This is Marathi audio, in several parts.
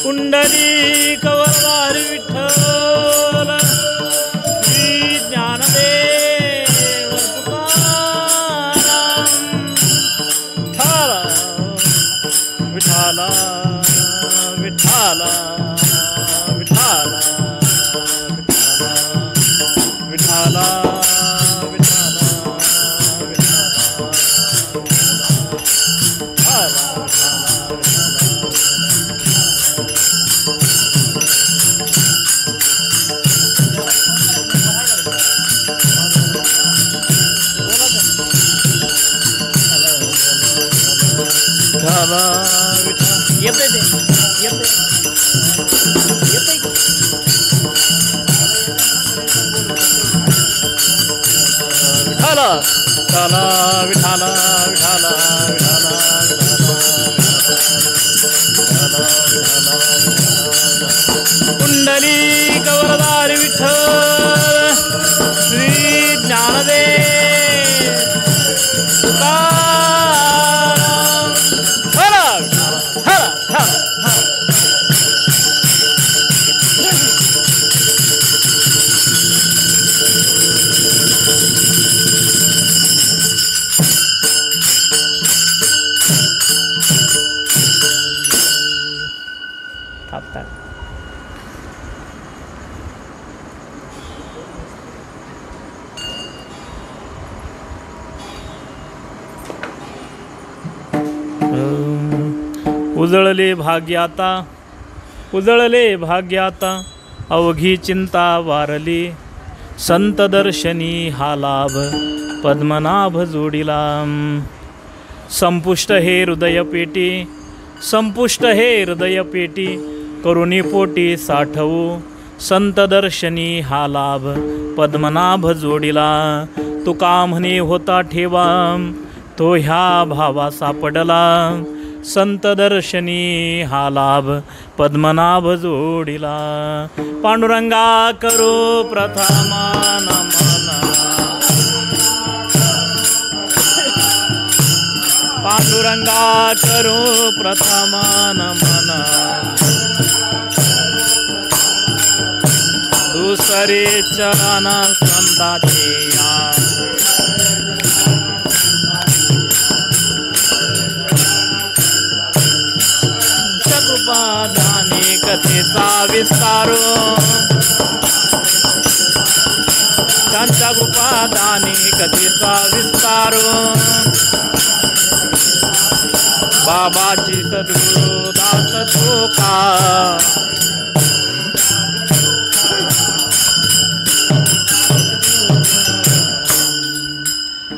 पुंडलिक वरदारी विठ्ठल श्री ज्ञानदेव तुकाराम विठाला विठाला विठाला विठाला विठाला येते ते येते येते विठाला विठाला विठाला विठाला विठाला पुंडलिक वरदारी विठ्ठल श्री ज्ञानदेव तुकाराम हरा हरा हरा थापतात उजळले भाग्याता उजळले भाग्याता अवघी चिंता वारली संत दर्शनी हा लाभ पद्मनाभ जोडिला संपुष्ट हे हृदयपेटी संपुष्ट हे हृदयपेटी करुणी पोटी साठवू संत दर्शनी हा लाभ पद्मनाभ जोडिला तुका म्हणे होता ठेवा तो ह्या भावा सापडला संत दर्शनी हा लाभ पद्मनाभ जोडिला पांडुरंगा करो प्रथमा नमन पांडुरंगा करो प्रथमा नमन दुसरे चरण संताचे या कृपादाने कथेचा विस्तारो त्यांच्या कृपादाने कथेचा विस्तारो बाबाची सद्गुरु दास तुका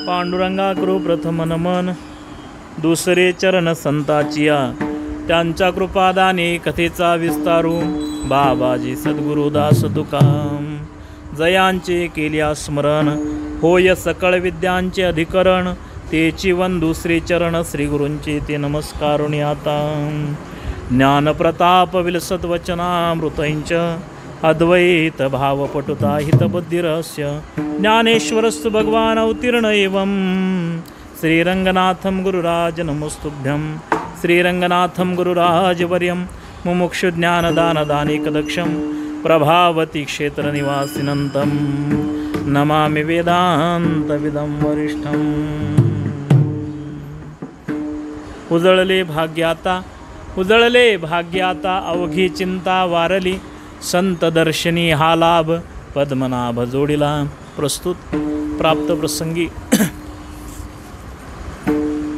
पांडुरंगा करू प्रथम नमन दुसरे चरण संताचिया त्यांच्या कृपादाने कथेचा विस्तारू बाबाजी सद्गुरुदास तुकाम जयांचे केल्या स्मरण होय सकळ विद्यांचे अधिकरण तेची वन दुसरे चरण श्री गुरूंचे ते नमस्कारुणी आता ज्ञानप्रताप विलसत वचनामृतंच अद्वैत भावपटुता हितबुद्धिरस्य ज्ञानेश्वरस्तु भगवान अवतीर्ण एवं श्रीरंगनाथं गुरुराज नमोस्तुभ्यं श्रीरंगनाथं गुरुराजवर्यं मुमुक्षुज्ञानदानदानेकदक्षं प्रभावती क्षेत्रनिवासिनं नमामि वेदान्तविदं वरिष्ठम् उजळले भाग्याता अवघी चिंता वारली संत दर्शनी हा लाभ पद्मनाभ जोडिला प्रस्तुत प्राप्त प्रसंगी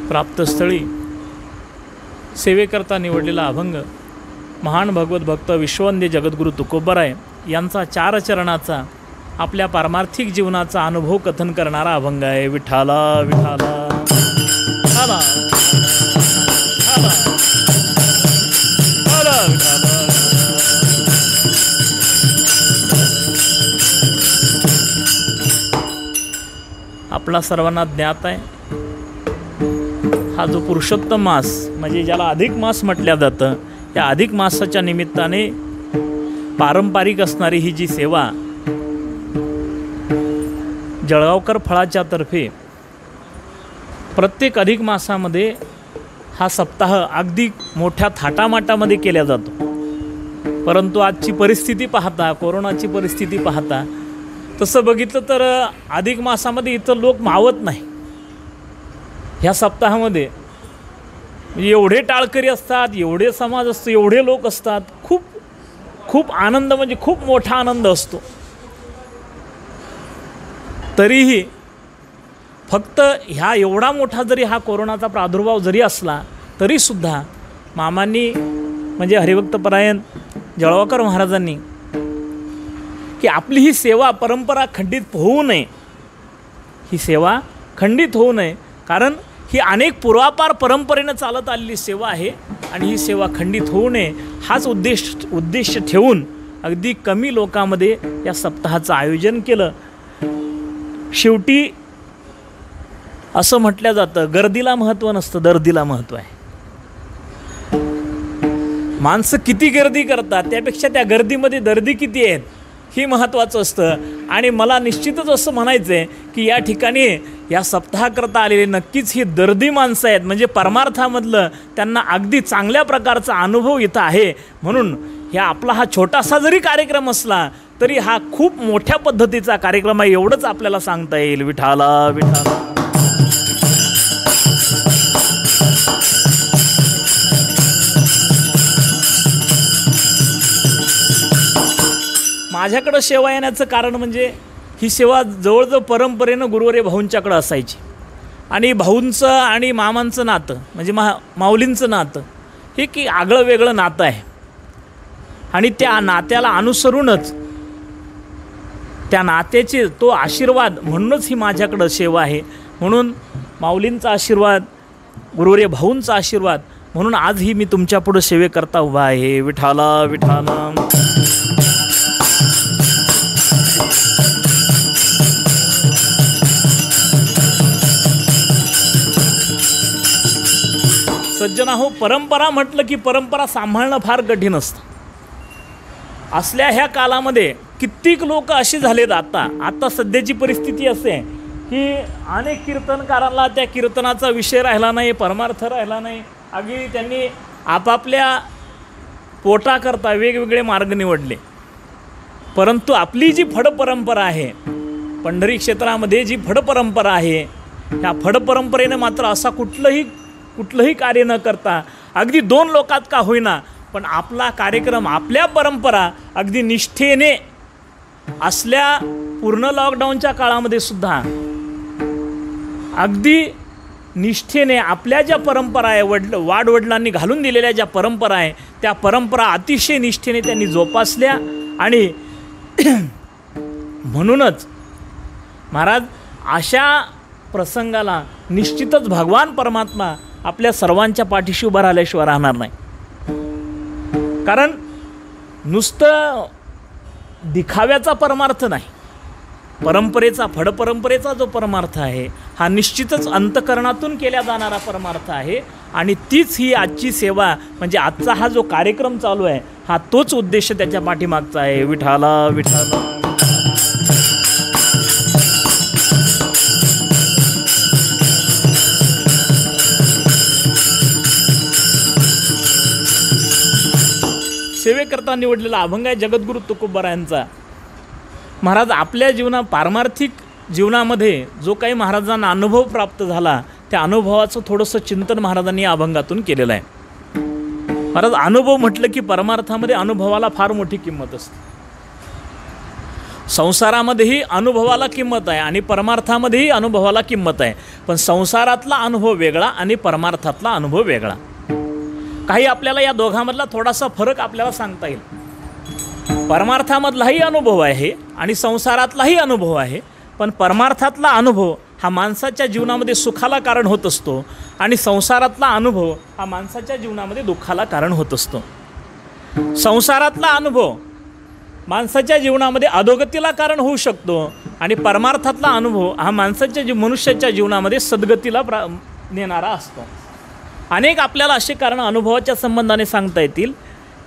प्राप्तस्थळी सेवेकरता निवडलेला अभंग महान भगवत भक्त विश्ववंद्य जगद्गुरु तुकोबराय यांचा 4 चरणाचा आपल्या पारमार्थिक जीवनाचा अनुभव कथन करणारा अभंग आहे. विठाला विठाला विठाला विठाला विठाला आपला सर्वांना ज्ञात आहे, हा जो पुरुषोत्तम मास म्हणजे ज्याला अधिक मास म्हटलं जातं, या अधिक मासाच्या निमित्ताने पारंपरिक असणारी ही जी सेवा जळगावकर फळाच्या तर्फे प्रत्येक अधिक मासामध्ये हा सप्ताह अगदी मोठ्या थाटामाटामध्ये केला जातो. परंतु आजची परिस्थिती पाहता, कोरोनाची परिस्थिती पाहता, तसं बघितलं तर अधिक मासामध्ये इथं लोक मावत नाही. ह्या सप्ताहामध्ये एवढे टाळकरी असतात, एवढे समाज असतो, एवढे लोक असतात, खूप खूप आनंद म्हणजे खूप मोठा आनंद असतो. तरीही फक्त ह्या एवढा मोठा जरी हा कोरोनाचा प्रादुर्भाव जरी असला तरीसुद्धा मामांनी म्हणजे हरिभक्तपरायण जळगावकर महाराजांनी की आपली ही सेवा परंपरा खंडित होऊ नये, ही सेवा खंडित होऊ नये, कारण ही अनेक पूर्वापार परंपरेनं चालत आलेली सेवा आहे आणि ही सेवा खंडित होऊ नये हाच उद्देश ठेवून अगदी कमी लोकांमध्ये या सप्ताहाचं आयोजन केलं. शेवटी असं म्हटलं जातं, गर्दीला महत्त्व नसतं, दर्दीला महत्त्व आहे. माणसं किती गर्दी करतात त्यापेक्षा त्या गर्दीमध्ये दर्दी किती आहेत हे महत्त्वाचं असतं. आणि मला निश्चितच असं म्हणायचं आहे की या ठिकाणी या सप्ताहाकरता आलेले नक्कीच ही दर्दी माणसं आहेत, म्हणजे परमार्थामधलं त्यांना अगदी चांगल्या प्रकारचा अनुभव इथं आहे. म्हणून ह्या आपला हा छोटासा जरी कार्यक्रम असला तरी हा खूप मोठ्या पद्धतीचा कार्यक्रम आहे, एवढंच आपल्याला सांगता येईल. विठाला विठाला. माझ्याकडं सेवा येण्याचं कारण म्हणजे ही सेवा जवळजवळ परंपरेनं गुरुवर्य भाऊंच्याकडं असायची आणि भाऊंचं आणि मामांचं नातं म्हणजे माऊलींचं नातं हे की आगळं वेगळं नातं आहे. आणि त्या नात्याला अनुसरूनच त्या नात्याचे तो आशीर्वाद म्हणूनच ही माझ्याकडं सेवा आहे. म्हणून माऊलींचा आशीर्वाद, गुरुवर्य भाऊंचा आशीर्वाद म्हणून आज ही मी तुमच्यापुढं सेवेकरता उभा आहे. विठाला विठाला. सज्जना हो, परंपरा म्हटलं की परंपरा सांभाळणं फार कठीण असतं. असल्या ह्या कालामध्ये कित्येक लोक असे झालेत. आता सध्याची परिस्थिती असे आहे की अनेक कीर्तनकारांना त्या कीर्तनाचा विषय राहिला नाही, परमार्थ राहिला नाही. अगदी त्यांनी आपापल्या पोटाकरता वेगवेगळे मार्ग निवडले. परंतु आपली जी फड परंपरा आहे, पंढरी क्षेत्रामध्ये जी फड परंपरा आहे, ह्या फड परंपरेनं मात्र असा कुठलंही कार्य न करता अगदी 2 लोकात का होईना पण आपला कार्यक्रम, आपल्या परंपरा अगदी निष्ठेने असल्या पूर्ण लॉकडाऊनच्या काळामध्ये सुद्धा अगदी निष्ठेने आपल्या ज्या परंपरा आहे, वाडवडिलांनी घालून दिलेल्या ज्या परंपरा आहे त्या परंपरा अतिशय निष्ठेने त्यांनी जोपासल्या. आणि म्हणूनच महाराज अशा प्रसंगाला निश्चितच भगवान परमात्मा आपल्या सर्वांच्या पाठीशी उभा राहिल्याशिवाय राहणार नाही. कारण नुसतं दिखाव्याचा परमार्थ नाही, परंपरेचा, फड परंपरेचा जो परमार्थ आहे हा निश्चितच अंतकरणातून केल्या जाणारा परमार्थ आहे. आणि तीच ही आजची सेवा म्हणजे आजचा हा जो कार्यक्रम चालू आहे हा तोच उद्देश त्याच्या पाठीमागचा आहे. विठाला विठाला. सेवेकरता निवडलेला अभंग आहे जगद्गुरु तुकोबारायांचा. महाराज आपल्या पारमार्थिक जीवनामध्ये जो काही महाराजांना अनुभव प्राप्त झाला त्या अनुभवाचं थोडंसं चिंतन महाराजांनी या अभंगातून केलेलं आहे. महाराज अनुभव म्हटलं की परमार्थामध्ये अनुभवाला फार मोठी किंमत असते. संसारामध्येही अनुभवाला किंमत आहे आणि परमार्थामध्येही अनुभवाला किंमत आहे. पण संसारातला अनुभव वेगळा आणि परमार्थातला अनुभव वेगळा. काही आपल्याला या दोघांमधला थोडासा फरक आपल्याला सांगता येईल. परमार्थामधलाही अनुभव आहे आणि संसारातलाही अनुभव आहे. पण परमार्थातला अनुभव हा माणसाच्या जीवनामध्ये सुखाला कारण होत असतो आणि संसारातला अनुभव हा माणसाच्या जीवनामध्ये दुःखाला कारण होत असतो. संसारातला अनुभव माणसाच्या जीवनामध्ये अधोगतीला कारण होऊ शकतो आणि परमार्थातला अनुभव हा माणसाच्या मनुष्याच्या जीवनामध्ये सद्गतीला नेणारा असतो. अनेक आपल्याला असे कारण अनुभवाच्या संबंधाने सांगता येतील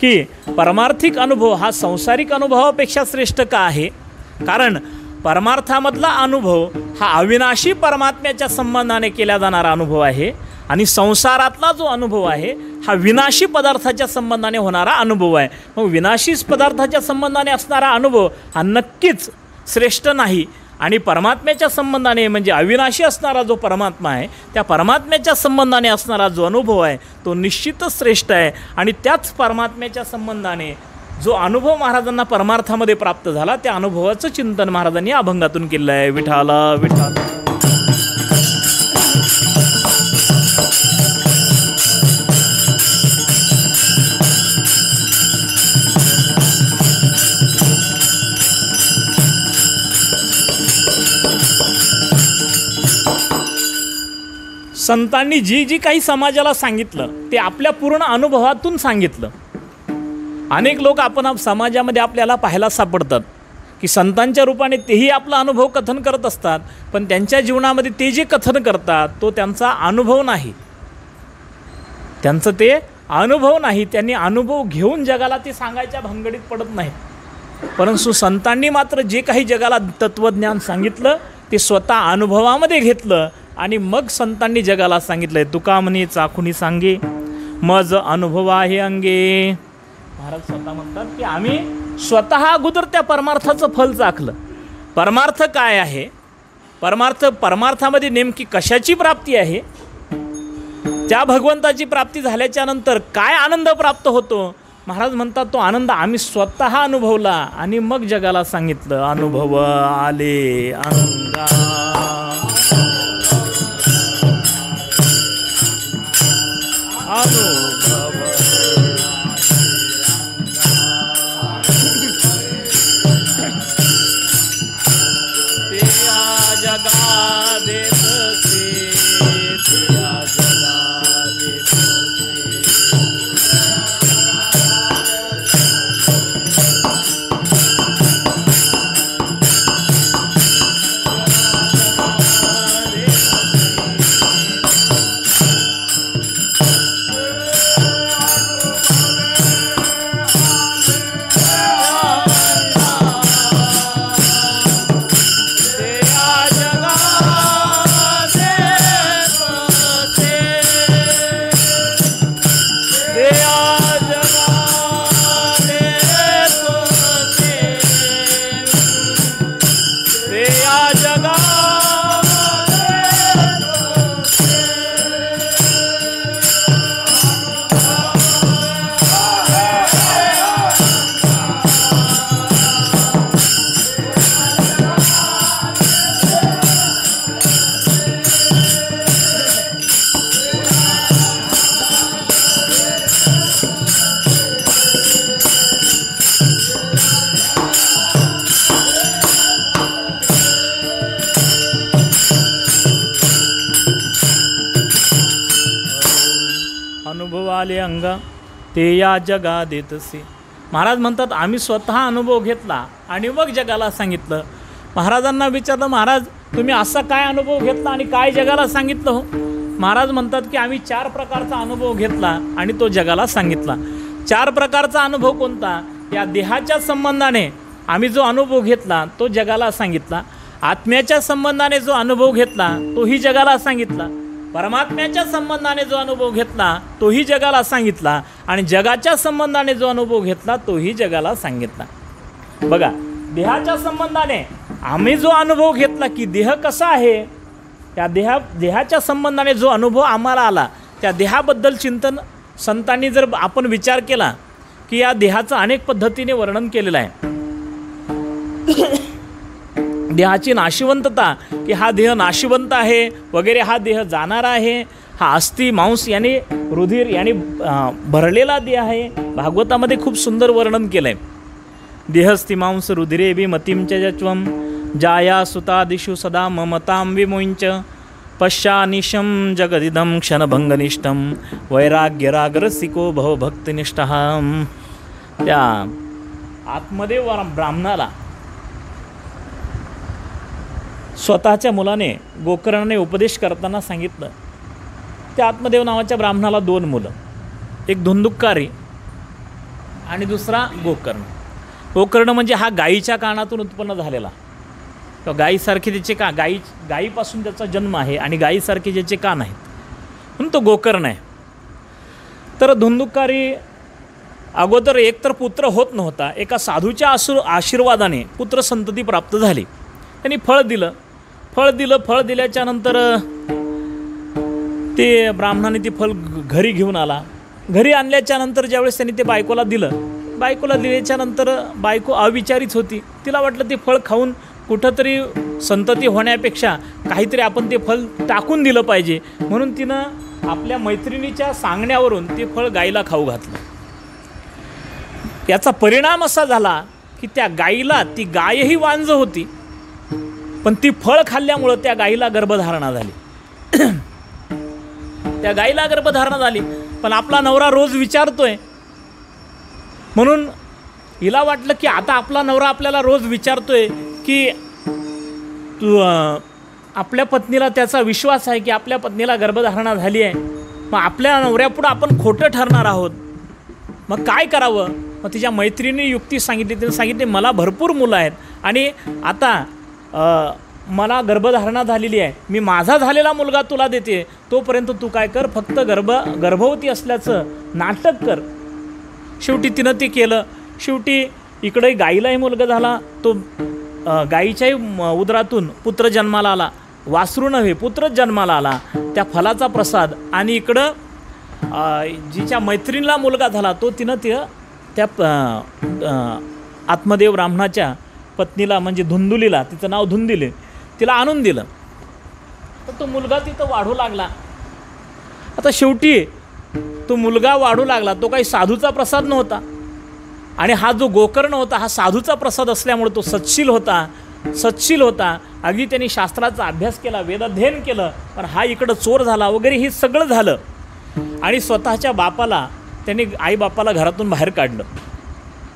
की परमार्थिक अनुभव हा सांसारिक अनुभवापेक्षा श्रेष्ठ का आहे. कारण परमार्थामधला अनुभव हा अविनाशी परमात्म्याच्या संबंधाने केला जाणारा अनुभव आहे आणि संसारातला जो अनुभव आहे हा विनाशी पदार्थाच्या संबंधाने होणारा अनुभव आहे. मग विनाशी पदार्थाच्या संबंधाने असणारा अनुभव हा नक्कीच श्रेष्ठ नाही आणि परमात्म्याच्या संबंधाने म्हणजे अविनाशी असणारा जो परमात्मा आहे त्या परमात्म्याच्या संबंधाने असणारा जो अनुभव आहे तो निश्चितच श्रेष्ठ आहे. आणि त्याच परमात्म्याच्या संबंधाने जो अनुभव महाराजांना परमार्थामध्ये प्राप्त झाला त्या अनुभवाचं चिंतन महाराजांनी अभंगातून केलं आहे. विठाला विठाला. संतांनी जी जी काही समाजाला सांगितलं ते आपल्या पूर्ण अनुभवातून सांगितलं. अनेक लोक आपण समाजामध्ये आपल्याला पाहायला सापडतात की संतांच्या रूपाने तेही आपला अनुभव कथन करत असतात, पण त्यांच्या जीवनामध्ये ते जे कथन करतात तो त्यांचा अनुभव नाही, त्यांचं ते अनुभव नाही. त्यांनी अनुभव घेऊन जगाला ते सांगायच्या भानगडीत पडत नाही. परंतु संतांनी मात्र जे काही जगाला तत्त्वज्ञान सांगितलं ते स्वतः अनुभवामध्ये घेतलं आणि मग संतांनी जगाला सांगितलं. तुका म्हणे चाखुनी सांगे मज अनुभव आहे अंगे. महाराज स्वतः म्हणतात की आम्ही स्वतः अगोदर त्या परमार्थाचं फल चाखलं. परमार्थ काय आहे, परमार्थामध्ये नेमकी कशाची प्राप्ती आहे, त्या भगवंताची प्राप्ती झाल्याच्या नंतर काय आनंद प्राप्त होतो. महाराज म्हणतात तो आनंद आम्ही स्वतः अनुभवला आणि मग जगाला सांगितलं. अनुभव आले अंगा अनुभव त्या जगा देत से त्या जगा देत आले अंगा ते या जगा देतसे. महाराज म्हणतात आम्ही स्वतः अनुभव घेतला आणि मग जगाला सांगितलं. महाराजांना विचारलं, महाराज तुम्ही असा काय अनुभव घेतला आणि काय जगाला सांगितलं हो. महाराज म्हणतात की आम्ही 4 प्रकारचा अनुभव घेतला आणि तो जगाला सांगितला. 4 प्रकारचा अनुभव कोणता, या देहाच्या संबंधाने आम्ही जो अनुभव घेतला तो जगाला सांगितला. आत्म्याच्या संबंधाने जो अनुभव घेतला तोही जगाला सांगितला. परमात्म्याच्या संबंधाने जो अनुभव घेतला तोही जगाला सांगितला आणि जगाच्या संबंधाने जो अनुभव घेतला तोही जगाला सांगितला. बघा, देहाच्या संबंधाने आम्ही जो अनुभव घेतला की देह कसा आहे, त्या देहाच्या संबंधाने जो अनुभव आम्हाला आला त्या देहाबद्दल चिंतन संतांनी जर आपण विचार केला की या देहाचं अनेक पद्धतीने वर्णन केलेलं आहे. देहाची नाशिवंतता की हा देह नाशिवंत आहे वगैरे, हा देह जाणारा आहे, हा अस्थि मांस याने रुधिर याने भरलेला देह आहे. भागवतामध्ये खूप सुंदर वर्णन केलं आहे. देहस्थि मांस रुधिरे बी मतिंच जत्वम जाया सुतादिषु सदा ममतां विमुञ्च पश्चानिशं जगदिदं क्षणभंगनिष्ठं वैराग्यरागरसिको भवभक्तिनिष्ठः. त्या आत्मदेव ब्राह्मणाला स्वतःच्या मुलाने गोकर्णाने उपदेश करताना सांगितलं. त्या आत्मदेव नावाच्या ब्राह्मणाला 2 मुलं, एक धुंदुक्कारी आणि दुसरा गोकर्ण. गोकर्ण म्हणजे हा गायीच्या कानातून उत्पन्न झालेला, तो गायीसारखे त्याचे गायीपासून त्याचा जन्म आहे आणि गायीसारखे ज्याचे कान आहेत म्हणून तो गोकर्ण आहे. तर धुंदुक्कारी अगोदर एकतर पुत्र होत नव्हता, एका साधूच्या आशीर्वादाने पुत्र संतती प्राप्त झाली. त्यांनी फळ दिल्याच्या नंतर ते ब्राह्मणाने ते फळ घरी घेऊन आला. घरी आणल्याच्या नंतर ज्यावेळेस त्यांनी ते बायकोला दिल्याच्या नंतर बायको अविचारीच होती. तिला वाटलं ते फळ खाऊन कुठंतरी संतती होण्यापेक्षा काहीतरी आपण ते फळ टाकून दिलं पाहिजे, म्हणून तिनं आपल्या मैत्रिणीच्या सांगण्यावरून ते फळ गाईला खाऊ घातलं. याचा परिणाम असा झाला की त्या गाईला, ती गायही वांज होती पण ती फळ खाल्ल्यामुळं त्या गाईला गर्भधारणा झाली. पण आपला नवरा रोज विचारतोय म्हणून हिला वाटलं की आता आपला नवरा आपल्याला रोज विचारतोय की तू आपल्या पत्नीला, त्याचा विश्वास आहे की आपल्या पत्नीला गर्भधारणा झाली आहे, मग आपल्या नवऱ्यापुढं आपण खोटं ठरणार आहोत, मग काय करावं. मग तिच्या मैत्रिणी युक्ती सांगितली. तिने सांगितले मला भरपूर मुलं आहेत आणि आता मला गर्भधारणा झालेली आहे, मी माझा झालेला मुलगा तुला देते, तोपर्यंत तू काय कर, फक्त गर्भवती असल्याचं नाटक कर. शेवटी तिनं ते केलं. शेवटी इकडे गाईलाही मुलगा झाला, तो गाईच्याही उदरातून पुत्र जन्माला आला, वासरू नव्हे पुत्रच जन्माला आला, त्या फलाचा प्रसाद. आणि इकडं जिच्या मैत्रिणीला मुलगा झाला तो तिनं त्या आत्मदेव ब्राह्मणाच्या पत्नीला म्हणजे धुंदुलीला, तिचं नाव धुंदिले, तिला आणून दिलं. तर तो मुलगा तिथं वाढू लागला. आता शेवटी तो मुलगा वाढू लागला, तो काही साधूचा प्रसाद नव्हता आणि हा जो गोकर्ण होता हा साधूचा प्रसाद असल्यामुळे तो सत्शील होता. अगदी त्यांनी शास्त्राचा अभ्यास केला, वेदाध्ययन केलं, पण हा इकडं चोर झाला वगैरे हे सगळं झालं. आणि स्वतःच्या बापाला त्यांनी, आईबापाला घरातून बाहेर काढलं.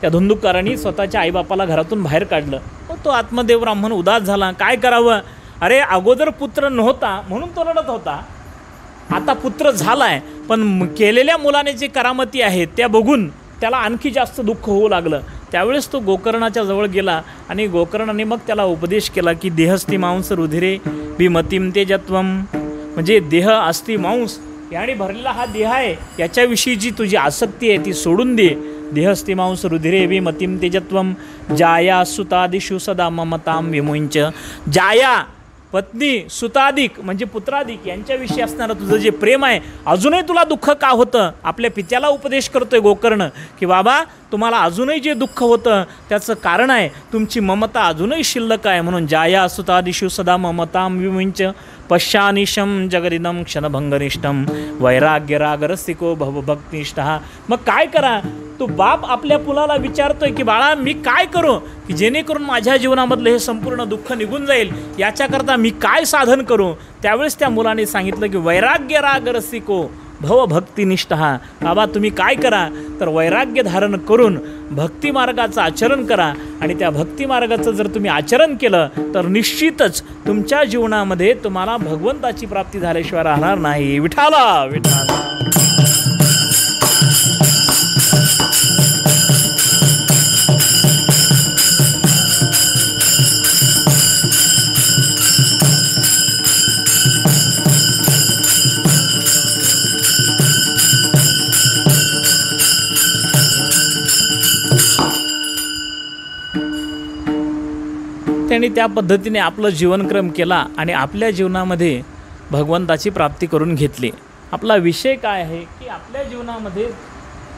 त्या धुंदुकारांनी स्वतःच्या आईबापाला घरातून बाहेर काढलं. तो आत्मदेव ब्राह्मण उदास झाला. काय करावं, अरे अगोदर पुत्र नव्हता म्हणून तो रडत होता, आता पुत्र झालाय पण केलेल्या मुलाने जे करामती आहेत त्या बघून त्याला आणखी जास्त दुःख होऊ लागलं. त्यावेळेस तो गोकर्णाच्या जवळ गेला आणि गोकर्णाने मग त्याला उपदेश केला की देहस्ती मांस रुधिरे विमतीम तेजत्वम, म्हणजे देह अस्ति मांस याने भरलेला हा देह आहे, याच्याविषयी जी तुझी आसक्ती आहे ती सोडून दे. देहस्ति मांस रुधिरे विमतीम तेजत्वम जाया सुतादिषु सदा ममताम विमुंच. जाया पत्नी, सुतादिक म्हणजे पुत्रादिक यांच्याविषयी असणारं तुझं जे प्रेम आहे अजूनही तुला दुःख का होतं. आपल्या पित्याला उपदेश करतोय गोकर्ण की बाबा तुम्हाला अजूनही जे दुःख होतं त्याचं कारण आहे तुमची ममता अजूनही शिल्लक आहे. म्हणून जाया सुतादिषु सदा ममताम विमुंच पश्यानिशम जगदिदम क्षणभंगनिष्ठम वैराग्य रागरसिको भवभक्तिष्ठः. मग काय करा, तो बाप आपल्या मुलाला विचारतोय की बाळा मी काय करू की जेणेकरून माझ्या जीवनामधलं हे संपूर्ण दुःख निघून जाईल, याच्याकरता मी काय साधन करू. त्यावेळेस त्या मुलाने सांगितलं की वैराग्य रागरसिको भवभक्तिनिष्ठः. बाबा तुम्ही काय करा तर वैराग्य धारण करून भक्ती मार्गाचं आचरण करा आणि त्या भक्ती मार्गाचं जर तुम्ही आचरण केलं तर निश्चितच तुमच्या जीवनामध्ये तुम्हाला भगवंताची प्राप्ती झाल्याशिवाय राहणार नाही. विठाला विठाला. त्यांनी त्या पद्धतीने आपलं जीवनक्रम केला आणि आपल्या जीवनामध्ये भगवंताची प्राप्ती करून घेतली. आपला विषय काय आहे की आपल्या जीवनामध्ये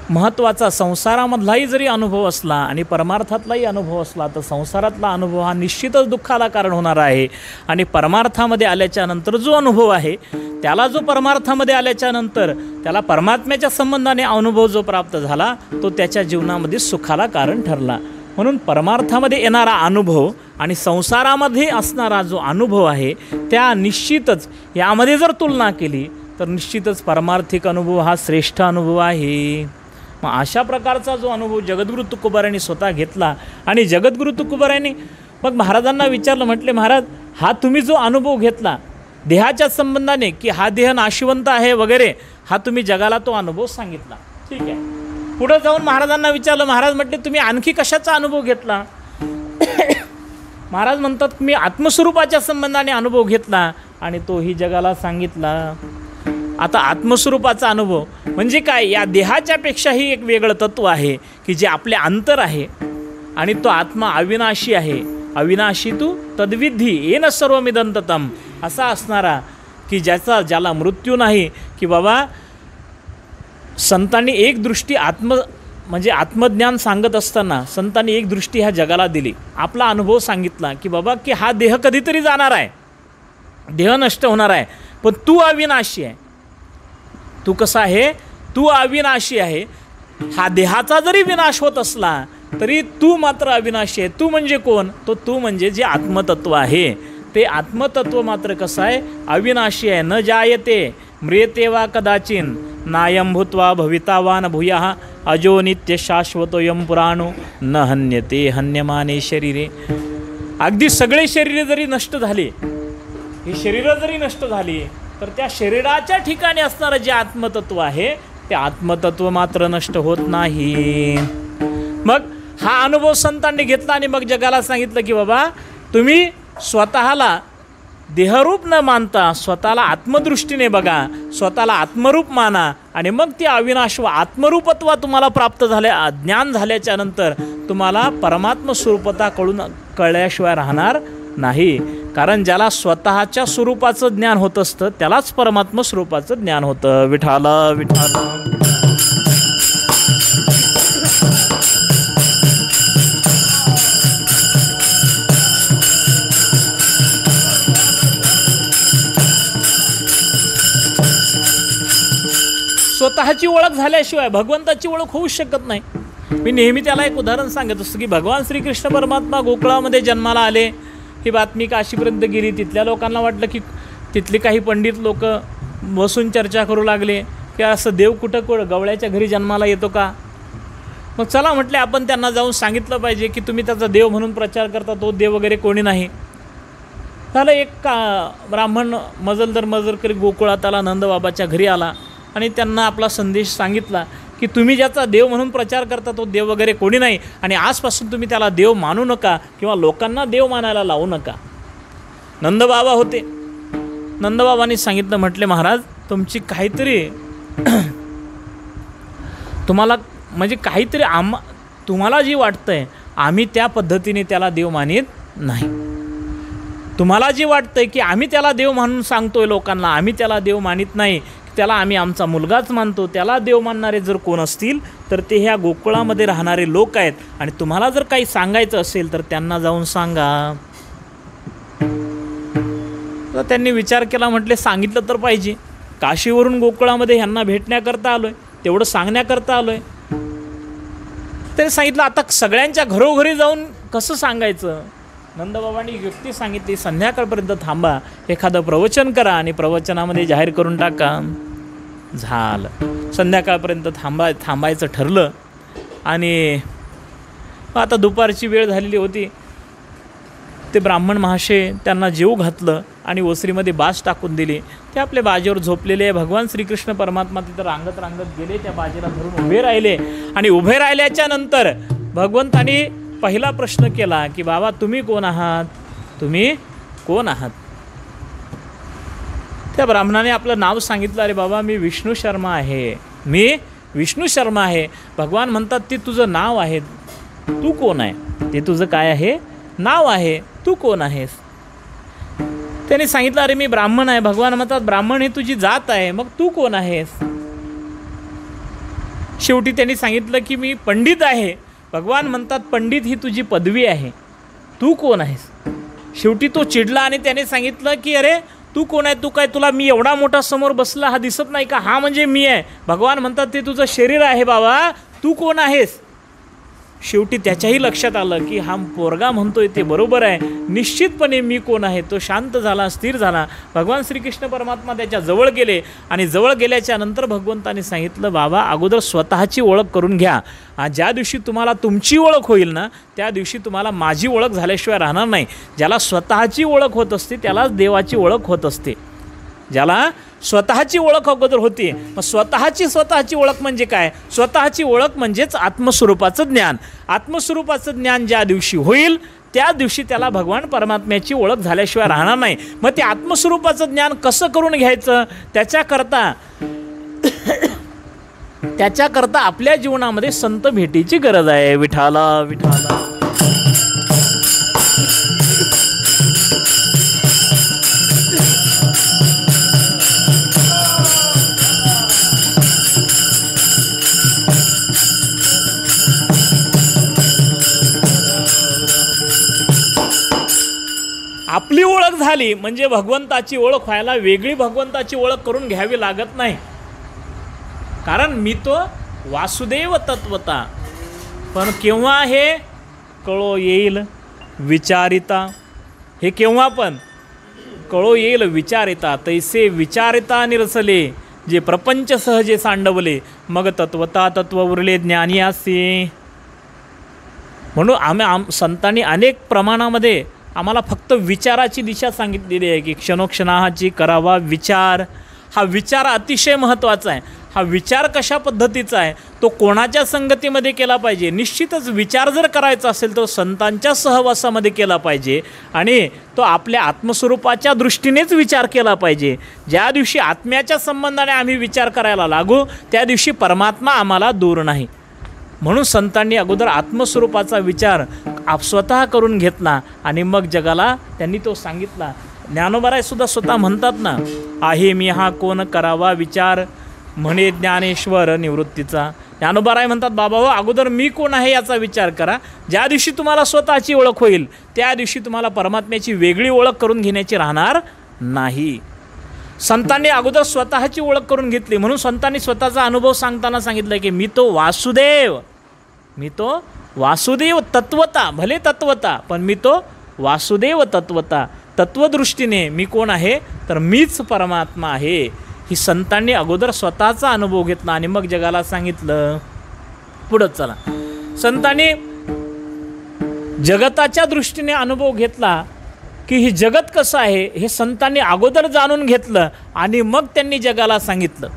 महत्त्वाचा संसारामधलाही जरी अनुभव असला आणि परमार्थातलाही अनुभव असला तर संसारातला अनुभव हा निश्चितच दुःखाला कारण होणार आहे आणि परमार्थामध्ये आल्याच्या नंतर जो अनुभव आहे त्याला, जो परमार्थामध्ये आल्याच्या नंतर त्याला परमात्म्याच्या संबंधाने अनुभव जो प्राप्त झाला तो त्याच्या जीवनामध्ये सुखाला कारण ठरला. म्हणून परमार्थामध्ये येणारा अनुभव आणि संसारामध्ये असणारा जो अनुभव आहे त्या निश्चितच यामध्ये जर तुलना केली तर निश्चितच परमार्थिक अनुभव हा श्रेष्ठ अनुभव आहे. मग अशा प्रकारचा जो अनुभव जगद्गुरू तुकोबारायांनी स्वतः घेतला आणि जगद्गुरू तुकोबारायांनी मग महाराजांना विचारलं, म्हटले महाराज हा तुम्ही जो अनुभव घेतला देहाच्या संबंधाने की हा देह नाशिवंत आहे वगैरे, हा तुम्ही जगाला तो अनुभव सांगितला, ठीक आहे. पुढं जाऊन महाराजांना विचारलं, महाराज म्हटले तुम्ही आणखी कशाचा अनुभव घेतला? महाराज म्हणतात मी आत्मस्वरूपाच्या संबंधाने अनुभव घेतला आणि तोही जगाला सांगितला. आता आत्मस्वरूपाचा अनुभव म्हणजे काय? या देहाच्या पेक्षाही एक वेगळं तत्व आहे की जे आपले अंतर आहे आणि तो आत्मा अविनाशी आहे. अविनाशी तू तद्विधी येन सर्वमिदंततम असा असणारा की ज्याला मृत्यू नाही. की बाबा संतांनी एक दृष्टी म्हणजे आत्मज्ञान सांगत असताना संतांनी एक दृष्टी ह्या जगाला दिली, आपला अनुभव सांगितला की बाबा की हा देह कधीतरी जाणार आहे, देह नष्ट होणार आहे, पण तू अविनाशी आहे. तू कसा आहे? तू अविनाशी आहे. हा देहाचा जरी विनाश होत असला तरी तू मात्र अविनाशी आहे. तू म्हणजे कोण? तू म्हणजे जे आत्मतत्व आहे ते आत्मतत्व मात्र कसं आहे? अविनाशी आहे. न जायते म्रियते वा कदाचिन नायं भूत्वा भवितावान भूयः अजो नित्य शाश्वतोयं पुराणो न हन्यते हन्यमाने शरीरे. अगदी सगळे शरीरे जरी नष्ट झाली, ही शरीरं जरी नष्ट झाली तर त्या शरीराच्या ठिकाणी असणारं जे आत्मतत्व आहे ते आत्मतत्व मात्र नष्ट होत नाही. मग हा अनुभव संतांनी घेतला आणि मग जगाला सांगितलं की बाबा तुम्ही स्वतःला देहरूप न मानता स्वतःला आत्मदृष्टीने बघा, स्वतःला आत्मरूप माना आणि मग ती अविनाश व आत्मरूपत्व तुम्हाला प्राप्त ज्ञान झाल्याच्या नंतर तुम्हाला परमात्म स्वरूपता कळल्याशिवाय राहणार नाही. कारण ज्याला स्वतःच्या स्वरूपाचं ज्ञान होत असतं त्यालाच परमात्म स्वरूपाचं ज्ञान होतं. विठाल विठाल. स्वतःची ओळख झाल्याशिवाय भगवंताची ओळख होऊ शकत नाही. मी नेहमी त्याला एक उदाहरण सांगत असतो की भगवान श्रीकृष्ण परमात्मा गोकुळामध्ये जन्माला आले, ही बातमी काशीपर्यंत गेली. तिथल्या लोकांना वाटलं की तिथले काही पंडित लोक बसून चर्चा करू लागले की असं देव कुठं गवळ्याच्या घरी जन्माला येतो का? मग चला म्हटले आपण त्यांना जाऊन सांगितलं पाहिजे की तुम्ही त्याचा देव म्हणून प्रचार करता, तो देव वगैरे कोणी नाही. झालं एक ब्राह्मण मजलकरी गोकुळात आला, नंदबाबाच्या घरी आला आणि त्यांना आपला संदेश सांगितला की तुम्ही ज्याचा देव म्हणून प्रचार करता तो देव वगैरे कोणी नाही आणि आजपासून तुम्ही त्याला देव मानू नका किंवा लोकांना देव मानायला लावू नका. नंदबाबा होते. नंदबाबांनी सांगितलं, म्हटले महाराज तुमची काहीतरी तुम्हाला म्हणजे काहीतरी तुम्हाला जी वाटतंय आम्ही त्या पद्धतीने त्याला देव मानित नाही. तुम्हाला जी वाटतंय की आम्ही त्याला देव म्हणून सांगतोय लोकांना, आम्ही त्याला देव मानित नाही, त्याला आम्ही आमचा मुलगाच मानतो, त्याला देव मानणारे जर कोण असतील तर ते ह्या गोकुळामध्ये राहणारे लोक आहेत आणि तुम्हाला जर काही सांगायचं असेल तर त्यांना जाऊन सांगा. तर त्यांनी विचार केला, म्हटले सांगितलं तर पाहिजे. काशीवरून गोकुळामध्ये ह्यांना भेटण्याकरता आलोय, तेवढं सांगण्याकरता आलोय. त्यांनी सांगितलं आता सगळ्यांच्या घरोघरी जाऊन कसं सांगायचं? नंदबाबांनी युक्ती सांगितली, संध्याकाळपर्यंत थांबा, एखादं प्रवचन करा आणि प्रवचनामध्ये जाहीर करून टाका. झालं. संध्याकाळपर्यंत थांबायचं ठरलं आणि आता दुपारची वेळ झालेली होती. ते ब्राह्मण महाशय त्यांना जेवू घातलं आणि ओसरीमध्ये बाज टाकून दिली. ते आपल्या बाजेवर झोपलेले भगवान श्रीकृष्ण परमात्मा तिथं रांगत गेले, त्या बाजेला धरून उभे राहिले आणि उभे राहिल्याच्या नंतर भगवंतांनी पहिला प्रश्न केला की बाबा तुम्ही कोण आहात? तुम्ही कोण आहात? त्या ब्राह्मणाने आपलं नाव सांगितलं, अरे बाबा मी विष्णू शर्मा आहे, मी विष्णू शर्मा आहे. भगवान म्हणतात ते तुझं नाव आहे, तू कोण आहे? ते तुझं काय आहे? नाव आहे, तू कोण आहेस? त्याने सांगितलं अरे मी ब्राह्मण आहे. भगवान म्हणतात ब्राह्मण ही तुझी जात आहे, मग तू कोण आहेस? शेवटी त्यांनी सांगितलं की मी पंडित आहे. भगवान म्हणतात पंडित ही तुझी पदवी आहे, तू कोण आहेस? शेवटी तो चिडला आणि त्याने सांगितलं की अरे तू कोण आहे? तू काय, तुला मी एवढा मोठा समोर बसला हा दिसत नाही का? हा म्हणजे मी आहे. भगवान म्हणतात ते तुझं शरीर आहे बाबा, तू कोण आहेस? शेवटी त्याच्याही लक्षात आलं की हा पोरगा म्हणतोय ते बरोबर आहे, निश्चितपणे मी कोण आहे. तो शांत झाला, स्थिर झाला. भगवान श्रीकृष्ण परमात्मा त्याच्या जवळ गेले आणि जवळ गेल्याच्या नंतर भगवंताने सांगितलं, बाबा अगोदर स्वतःची ओळख करून घ्या. ज्या दिवशी तुम्हाला तुमची ओळख होईल ना, त्या दिवशी तुम्हाला माझी ओळख झाल्याशिवाय राहणार नाही. ज्याला स्वतःची ओळख होत असते त्यालाच देवाची ओळख होत असते. ज्याला स्वतःची ओळख अगोदर होती. मग स्वतःची ओळख म्हणजे काय? स्वतःची ओळख म्हणजेच आत्मस्वरूपाचं ज्ञान. आत्मस्वरूपाचं ज्ञान ज्या दिवशी होईल त्या दिवशी त्याला भगवान परमात्म्याची ओळख झाल्याशिवाय राहणार नाही. मग ते आत्मस्वरूपाचं ज्ञान कसं करून घ्यायचं? त्याच्याकरता आपल्या जीवनामध्ये संत भेटीची गरज आहे. विठाला विठाला. आपली ओळख झाली म्हणजे भगवंताची ओळख व्हायला वेगळी भगवंताची ओळख करून घ्यावी लागत नाही. कारण मी तो वासुदेव तत्वता. पण केव्हा हे कळो येईल विचारिता. हे केव्हा पण कळो येईल विचारिता. तैसे विचारिता निरसले जे प्रपंच सहजे सांडवले. मग तत्वता तत्व उरले ज्ञानी असे. म्हणून संतांनी अनेक प्रमाणामध्ये आम्हाला फक्त विचाराची दिशा सांगितलेली आहे की क्षणोक्षणाची करावा विचार. हा विचार अतिशय महत्त्वाचा आहे. हा विचार कशा पद्धतीचा आहे, तो कोणाच्या संगतीमध्ये केला पाहिजे. निश्चितच विचार जर करायचा असेल तर संतांच्या सहवासामध्ये केला पाहिजे आणि तो आपल्या आत्मस्वरूपाच्या दृष्टीनेच विचार केला पाहिजे. ज्या दिवशी आत्म्याच्या संबंधाने आम्ही विचार करायला लागू त्या दिवशी परमात्मा आम्हाला दूर नाही. म्हणून संतांनी अगोदर आत्मस्वरूपाचा विचार स्वतः करून घेतला आणि मग जगाला त्यांनी तो सांगितला. ज्ञानोबारायसुद्धा स्वतः म्हणतात ना, आहे मी हा कोण करावा विचार म्हणे ज्ञानेश्वर निवृत्तीचा. ज्ञानोबाराय म्हणतात, बाबा हो अगोदर मी कोण आहे याचा विचार करा. ज्या दिवशी तुम्हाला स्वतःची ओळख होईल त्या दिवशी तुम्हाला परमात्म्याची वेगळी ओळख करून घेण्याची राहणार नाही. संतांनी अगोदर स्वतःची ओळख करून घेतली. म्हणून संतांनी स्वतःचा अनुभव सांगताना सांगितलं की मी तो वासुदेव तत्वता. भले तत्वता पण मी तो वासुदेव तत्वता. तत्वदृष्टीने मी कोण आहे तर मीच परमात्मा आहे. ही संतांनी अगोदर स्वतःचा अनुभव घेतला आणि मग जगाला सांगितलं. पुढं चला. संतांनी जगताच्या दृष्टीने अनुभव घेतला की हे जगत कसं आहे हे संतांनी अगोदर जाणून घेतलं आणि मग त्यांनी जगाला सांगितलं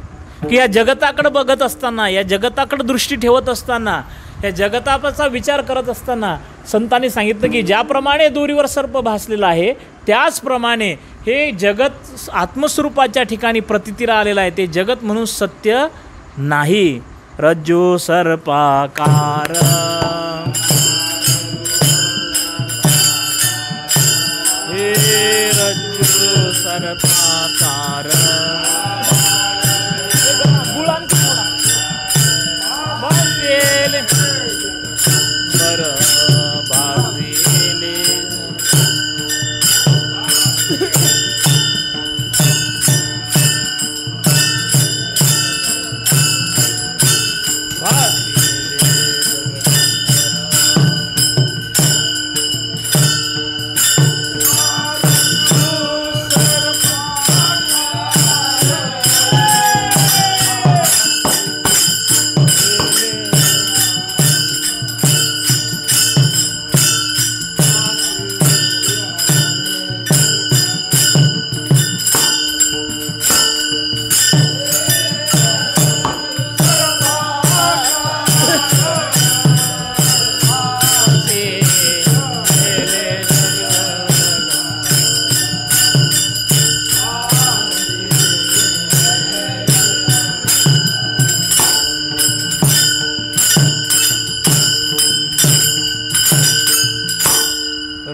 की या जगताकडे बघत असताना, या जगताकडे दृष्टी ठेवत असताना, या जगताचा विचार करत असताना संतांनी सांगितलं की ज्याप्रमाणे दोरीवर सर्प भासलेला आहे त्याचप्रमाणे हे जगत आत्मस्वरूपाच्या ठिकाणी प्रतीतीला आलेलं आहे. ते जगत म्हणून सत्य नाही. रज्जू सर्पाकार हे रज्जू सर्पाकार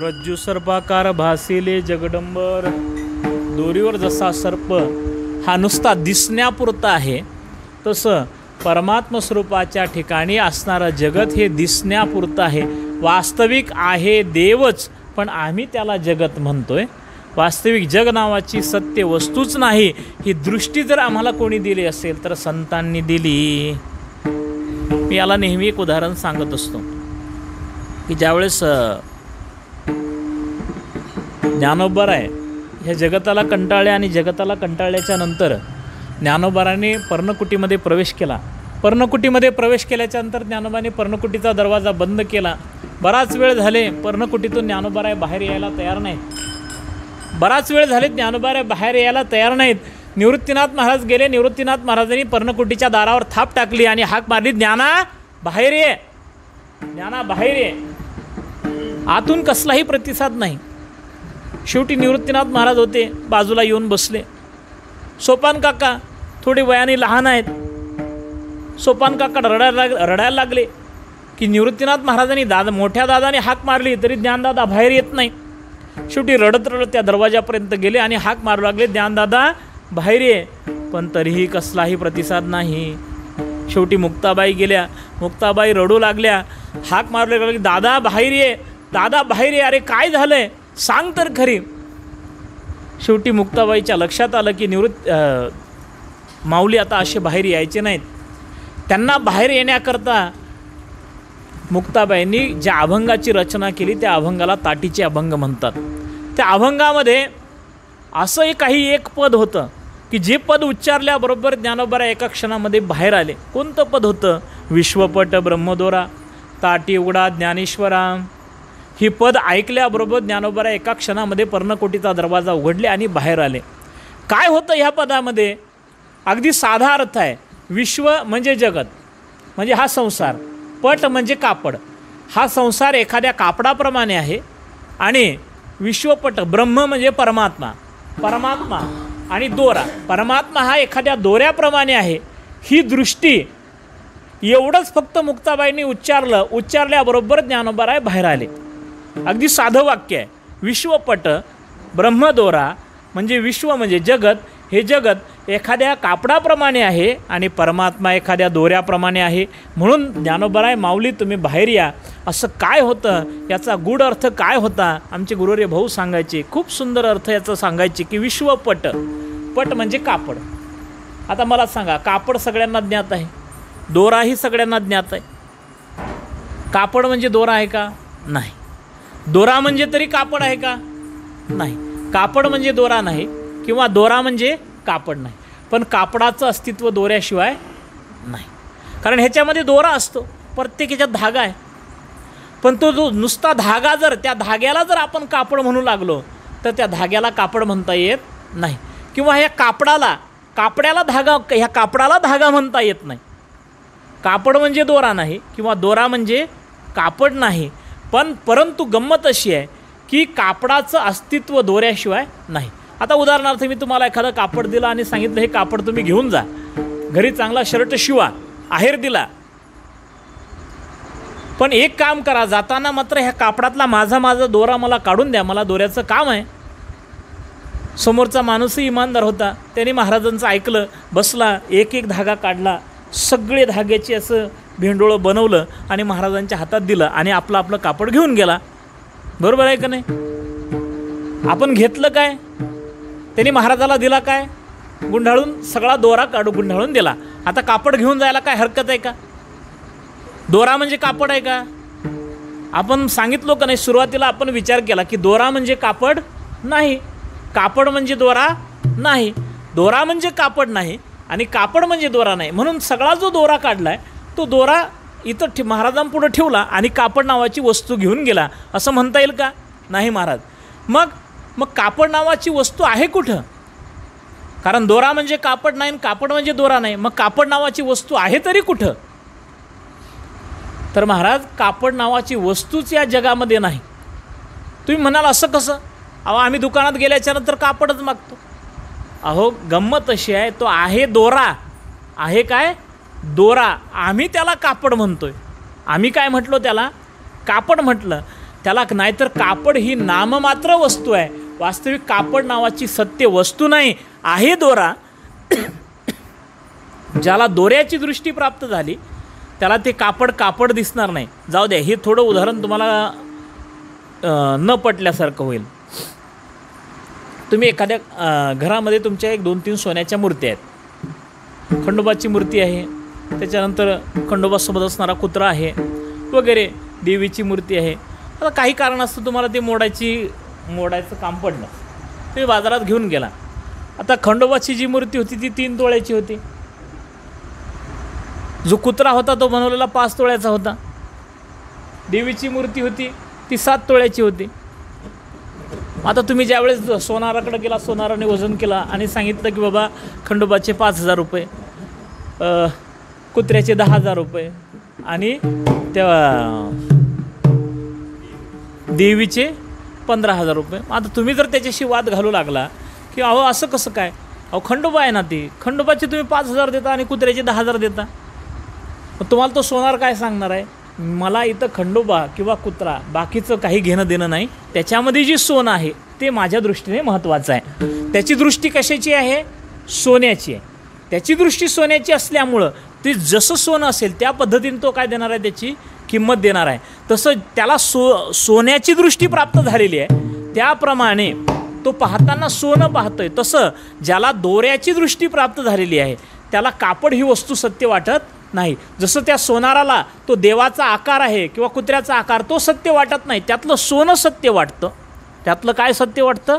रज्जू सर्पाकार भासेले जगदंबर. दोरीवर जसा सर्प हा नुसता दिसण्यापुरता आहे तसं परमात्म स्वरूपाच्या ठिकाणी असणारं जगत हे दिसण्यापुरतं आहे. वास्तविक आहे देवच पण आम्ही त्याला जगत म्हणतोय. वास्तविक जग नावाची सत्य वस्तूच नाही. ही दृष्टी जर आम्हाला कोणी दिली असेल तर संतांनी दिली. मी याला नेहमी एक उदाहरण सांगत असतो. की ज्यावेळेस ज्ञानोबाराय ह्या जगताला कंटाळले आणि जगताला कंटाळल्याच्या नंतर ज्ञानोबाराने पर्णकुटीमध्ये प्रवेश केला. पर्णकुटीमध्ये प्रवेश केल्याच्या नंतर ज्ञानोबाने पर्णकुटीचा दरवाजा बंद केला. बराच वेळ झाले पर्णकुटीतून ज्ञानोबाराय बाहेर यायला तयार नाहीत. बराच वेळ झाले ज्ञानोबाराय बाहेर यायला तयार नाहीत. निवृत्तीनाथ महाराज गेले. निवृत्तीनाथ महाराजांनी पर्णकुटीच्या दारावर थाप टाकली आणि हाक मारली, ज्ञाना बाहेर ये, ज्ञाना बाहेर ये. आतून कसलाही प्रतिसाद नाही. शेवटी निवृत्तीनाथ महाराज होते, बाजूला येऊन बसले. सोपान काका थोडे वयाने लहान आहेत. सोपान काका रडायला लागले की निवृत्तीनाथ महाराजांनी मोठ्या दादाने हाक मारली तरी ज्ञानदादा बाहेर येत नाही. शेवटी रडत रडत त्या दरवाजापर्यंत गेले आणि हाक मारू लागले, ज्ञानदादा बाहेर ये. पण तरीही कसलाही प्रतिसाद नाही. शेवटी मुक्ताबाई गेल्या. मुक्ताबाई रडू लागल्या, हाक मारू लागले, दादा बाहेर ये, दादा बाहेर ये, अरे काय झालंय सांग तर खरी. शेवटी मुक्ताबाईच्या लक्षात आलं की माऊली आता असे बाहेर यायचे नाहीत. त्यांना बाहेर येण्याकरता मुक्ताबाईंनी ज्या अभंगाची रचना केली त्या अभंगाला ताटीचे अभंग म्हणतात. त्या अभंगामध्ये असं काही एक पद होतं की जे पद उच्चारल्याबरोबर ज्ञानोबाराय एका क्षणामध्ये बाहेर आले. कोणतं पद होतं? विश्वपट ब्रह्मदोरा ताटी उघडा ज्ञानेश्वरा. ही पद ऐकल्याबरोबर ज्ञानोबाराय एका क्षणामध्ये पर्णकोटीचा दरवाजा उघडले आणि बाहेर आले. काय होतं ह्या पदामध्ये? अगदी साधा अर्थ आहे. विश्व म्हणजे जगत, म्हणजे हा संसार. पट म्हणजे कापड. हा संसार एखाद्या कापडाप्रमाणे आहे आणि विश्वपट ब्रह्म म्हणजे परमात्मा. परमात्मा आणि दोरा, परमात्मा हा एखाद्या दोऱ्याप्रमाणे आहे. ही दृष्टी एवढंच फक्त मुक्ताबाईंनी उच्चारलं. उच्चारल्याबरोबर ज्ञानोबाराय बाहेर आले. अगदी साधं वाक्य आहे. विश्वपट ब्रह्मदोरा म्हणजे विश्व म्हणजे जगत. हे जगत एखाद्या कापडाप्रमाणे आहे आणि परमात्मा एखाद्या दोऱ्याप्रमाणे आहे. म्हणून ज्ञानोबाराय माऊली तुम्ही बाहेर या. असं काय होतं, याचा गूढ अर्थ काय होता? आमचे गुरुवर्य भाऊ सांगायचे, खूप सुंदर अर्थ याचं सांगायचे की विश्वपट, पट म्हणजे कापड. आता मला सांगा, कापड सगळ्यांना ज्ञात आहे, दोराही सगळ्यांना ज्ञात आहे. कापड म्हणजे दोरा आहे का? नाही. दोरा म्हणजे तरी कापड आहे का? नाही. कापड म्हणजे दोरा नाही किंवा दोरा म्हणजे कापड नाही. पण कापडाचं अस्तित्व दोऱ्याशिवाय नाही. कारण ह्याच्यामध्ये दोरा असतो, प्रत्येक ह्याच्यात धागा आहे. पण तो जो नुसता धागा, जर त्या धाग्याला जर आपण कापड म्हणू लागलो तर त्या धाग्याला कापड म्हणता येत नाही. किंवा ह्या कापडाला धागा म्हणता येत नाही. कापड म्हणजे दोरा नाही किंवा दोरा म्हणजे कापड नाही. परंतु गंमत अशी आहे की कापडाचं अस्तित्व दोऱ्याशिवाय नाही. आता उदाहरणार्थ मी तुम्हाला एखादं कापड दिलं आणि सांगितलं हे कापड तुम्ही घेऊन जा, घरी चांगला शर्ट शिवा, आहेर दिला. पण एक काम करा, जाताना मात्र ह्या कापडातला माझा दोरा मला काढून द्या, मला दोऱ्याचं काम आहे. समोरचा माणूसही इमानदार होता. त्याने महाराजांचं ऐकलं, बसला, एक एक धागा काढला, सगळे धाग्याची असं भेंडोळं बनवलं आणि महाराजांच्या हातात दिलं आणि आपलं कापड घेऊन गेला. बरोबर आहे का नाही? आपण घेतलं काय? त्यांनी महाराजाला दिला काय? गुंडाळून, सगळा दोरा गुंडाळून दिला. आता कापड घेऊन जायला काय हरकत आहे का? दोरा म्हणजे कापड आहे का? आपण सांगितलो का नाही, सुरुवातीला आपण विचार केला की दोरा म्हणजे कापड नाही, कापड म्हणजे दोरा नाही, दोरा म्हणजे कापड नाही आणि कापड म्हणजे दोरा नाही. म्हणून सगळा जो दोरा काढलाय तो दोरा इथं महाराजांपुढं ठेवला आणि कापड नावाची वस्तू घेऊन गेला, असं म्हणता येईल का? नाही महाराज. मग कापड नावाची वस्तू आहे कुठं? कारण दोरा म्हणजे कापड नाही, कापड म्हणजे दोरा नाही. मग कापड नावाची वस्तू आहे तरी कुठं? तर महाराज, कापड नावाची वस्तूच या जगामध्ये नाही. तुम्ही म्हणाल असं कसं? अहो, आम्ही दुकानात गेल्याच्यानंतर कापडच मागतो. अहो, गंमत अशी आहे, तो आहे दोरा. आहे काय? दोरा. आम्ही त्याला कापड म्हणतोय. आम्ही काय म्हटलो त्याला? कापड म्हटलं त्याला. नाहीतर कापड ही नाममात्र वस्तू आहे. वास्तविक कापड नावाची सत्य वस्तू नाही, आहे दोरा. ज्याला दोऱ्याची दृष्टी प्राप्त झाली त्याला ते कापड दिसणार नाही. जाऊ द्या, हे थोडं उदाहरण तुम्हाला न पटल्यासारखं होईल. तुम्ही एखाद्या घरामध्ये तुमच्या 1-2-3 सोन्याच्या मूर्ती आहेत. खंडोबाची मूर्ती आहे, त्याच्यानंतर खंडोबासोबत असणारा कुत्रा आहे वगैरे. देवीची मूर्ती आहे. आता काही कारणास्तव तुम्हाला ते मोडायचं काम पडलं, तुम्ही बाजारात घेऊन गेला. आता खंडोबाची जी मूर्ती होती ती 3 तोळ्याची होती. जो कुत्रा होता तो बनवलेला 5 तोळ्याचा होता. देवीची मूर्ती होती ती 7 तोळ्याची होती. आता तुम्ही ज्यावेळेस सोनाराकडे गेला, सोनाराने वजन केला आणि सांगितलं की बाबा खंडोबाचे 5,000 रुपये, कुत्र्याचे 10,000 रुपये आणि त्या देवीचे 15,000 रुपये. आता तुम्ही जर त्याच्याशी वाद घालू लागला की अहो असं कसं काय, अहो खंडोबा आहे ना, ती खंडोबाचे तुम्ही 5,000 देता आणि कुत्र्याचे 10,000 देता. मग तुम्हाला तो सोनार काय सांगणार आहे, मला इथं खंडोबा किंवा कुत्रा बाकीचं काही घेणं देणं नाही, त्याच्यामध्ये जी सोनं आहे ते माझ्या दृष्टीने महत्त्वाचं आहे. त्याची दृष्टी कशाची आहे, सोन्याची आहे. त्याची दृष्टी सोन्याची असल्यामुळं ते जसं सोनं असेल त्या पद्धतीने तो काय देणार आहे, त्याची किंमत देणार आहे. तसं त्याला सोन्याची दृष्टी प्राप्त झालेली आहे, त्याप्रमाणे तो पाहताना सोनं पाहतोय. तसं ज्याला दोऱ्याची दृष्टी प्राप्त झालेली आहे त्याला कापड ही वस्तू सत्य वाटत नाही. जसं त्या सोनाराला तो देवाचा आकार आहे किंवा कुत्र्याचा आकार तो सत्य वाटत नाही, त्यातलं सोनं सत्य वाटतं. त्यातलं काय सत्य वाटतं,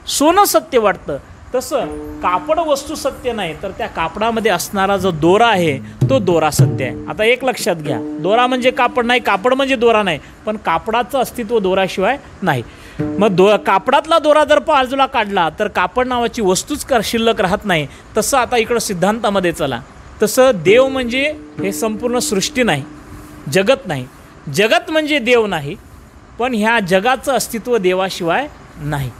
सोनं सत्य वाटतं. तसं कापड वस्तू सत्य नाही, तर त्या कापडामध्ये असणारा जो दोरा आहे तो दोरा सत्य आहे. आता एक लक्षात घ्या, दोरा म्हणजे कापड नाही, कापड म्हणजे दोरा नाही, पण कापडाचं अस्तित्व दोऱ्याशिवाय नाही. मग कापडातला दोरा जर बाजूला काढला तर कापड नावाची वस्तूच शिल्लक राहत नाही. तसं आता इकडं सिद्धांतामध्ये चला, तसं देव म्हणजे हे संपूर्ण सृष्टी नाही, जगत नाही. जगत म्हणजे देव नाही, पण ह्या जगाचं अस्तित्व देवाशिवाय नाही.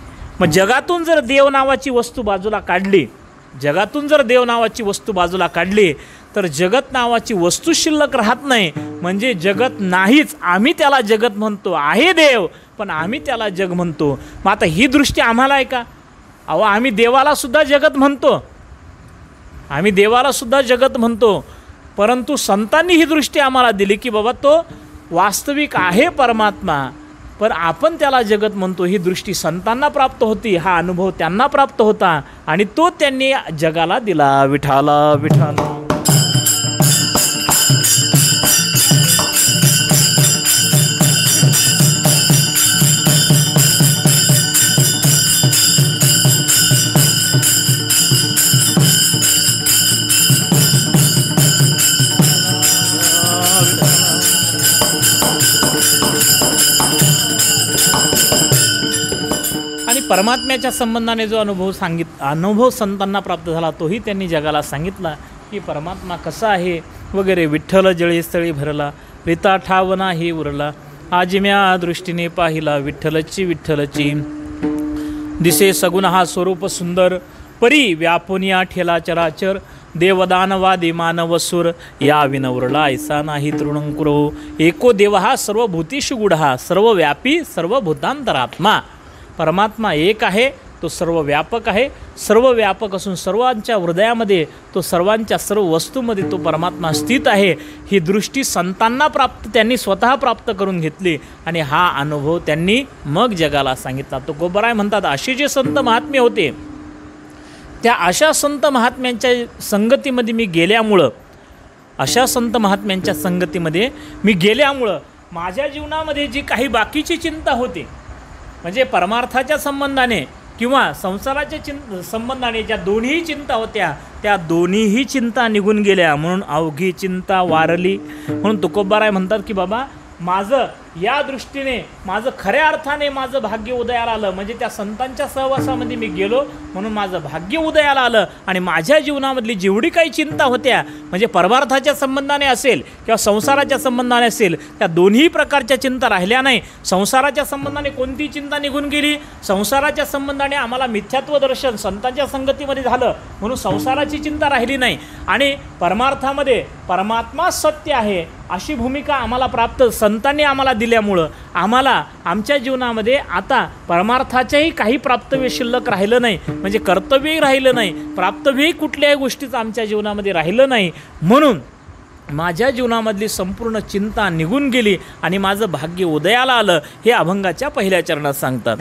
मग जगातून जर देव नावाची वस्तू बाजूला काढली, जगातून जर देव नावाची वस्तू बाजूला काढली तर जगत नावाची वस्तू शिल्लक राहत नाही. म्हणजे जगत नाहीच, आम्ही त्याला जगत म्हणतो. आहे देव पण आम्ही त्याला जग म्हणतो. मग आता ही दृष्टी आम्हाला आहे का, अहो आम्ही देवाला सुद्धा जगत म्हणतो, आम्ही देवाला सुद्धा जगत म्हणतो. परंतु संतांनी ही दृष्टी आम्हाला दिली की बाबा तो वास्तविक आहे परमात्मा, पण आपण त्याला जगत म्हणतो. ही दृष्टी संतांना प्राप्त होती, हा अनुभव त्यांना प्राप्त होता आणि तो त्यांनी जगाला दिला. विठाला विठाला. परमात्म्याच्या संबंधाने जो अनुभव संतांना प्राप्त झाला तोही त्यांनी जगाला सांगितला की परमात्मा कसा आहे वगैरे. विठ्ठल जळीस्थळी भरला, रीता ठावना ही उरला, आजिम्या दृष्टीने पाहिला विठ्ठलची विठ्ठलची. दिसे सगुण हा स्वरूप सुंदर, परी व्यापुनिया ठेला चराचर. देवदानवादी मानवसूर, या विनवरला ऐसा नाही तृणंकुरो. एको देव हा सर्वभूतीषु गुढा, सर्वव्यापी सर्वभूतांतरात्मा. परमात्मा एक आहे, तो सर्व व्यापक आहे. सर्व व्यापक असून सर्वांच्या हृदयामध्ये, तो सर्वांच्या सर्व वस्तूमध्ये तो परमात्मा स्थित आहे. ही दृष्टी संतांना त्यांनी स्वतः प्राप्त करून घेतली आणि हा अनुभव त्यांनी मग जगाला सांगितला. तो गोबराय म्हणतात, असे जे संत महात्मे होते त्या अशा संत महात्म्यांच्या संगतीमध्ये मी गेल्यामुळं, अशा संत महात्म्यांच्या संगतीमध्ये मी गेल्यामुळं माझ्या जीवनामध्ये जी काही बाकीची चिंता होती, म्हणजे परमार्थाच्या संबंधाने किंवा संसाराच्या संबंधाने ज्या दोन्ही चिंता होत्या त्या दोन्हीही चिंता निघून गेल्या. म्हणून अवघी चिंता वारली. म्हणून तुकोबाराय म्हणतात की बाबा माझं या दृष्टीने माझं खऱ्या अर्थाने माझं भाग्य उदयाला आलं. म्हणजे त्या संतांच्या सहवासामध्ये मी गेलो म्हणून माझं भाग्य उदयाला आलं आणि माझ्या जीवनामधली जेवढी काही चिंता होत्या, म्हणजे परमार्थाच्या संबंधाने असेल किंवा संसाराच्या संबंधाने असेल, त्या दोन्ही प्रकारच्या चिंता राहिल्या नाही. संसाराच्या संबंधाने कोणती चिंता निघून गेली, संसाराच्या संबंधाने आम्हाला मिथ्यात्व दर्शन संतांच्या संगतीमध्ये झालं म्हणून संसाराची चिंता राहिली नाही. आणि परमार्थामध्ये परमात्मा सत्य आहे अशी भूमिका आम्हाला प्राप्त संतांनी आम्हाला दिल्यामुळं आम्हाला आमच्या जीवनामध्ये आता परमार्थाच्याही काही प्राप्तव्य शिल्लक राहिलं नाही. म्हणजे कर्तव्यही राहिलं नाही, प्राप्तव्यही कुठल्याही गोष्टीचं आमच्या जीवनामध्ये राहिलं नाही. म्हणून माझ्या जीवनामधली संपूर्ण चिंता निघून गेली आणि माझं भाग्य उदयाला आलं. हे अभंगाच्या पहिल्या चरणात सांगतात.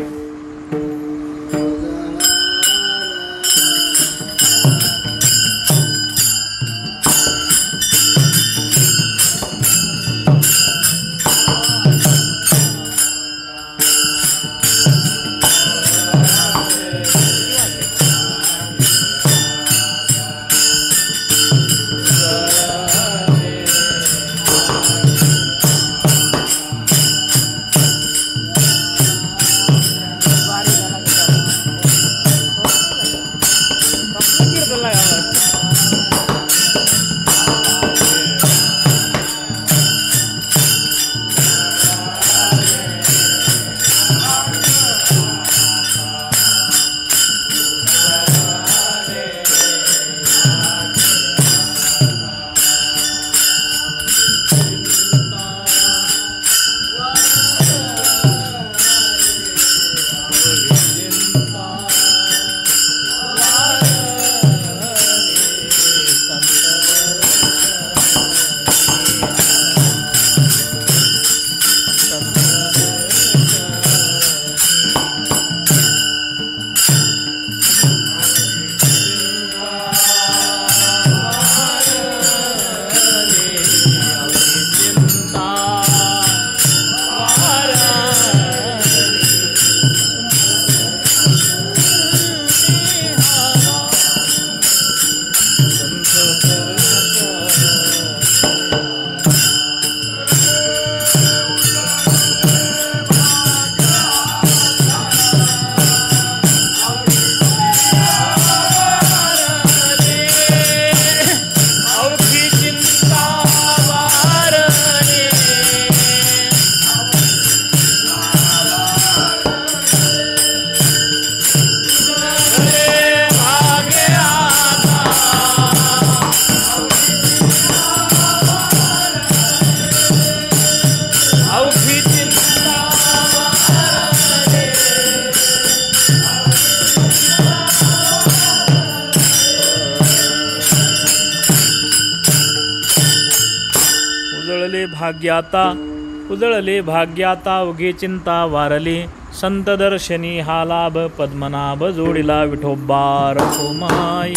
उजळले भाग्याता उगे चिंता वारली संत दर्शनी हा लाभ पद्मनाभ जोडिला विठोबा रखुमाई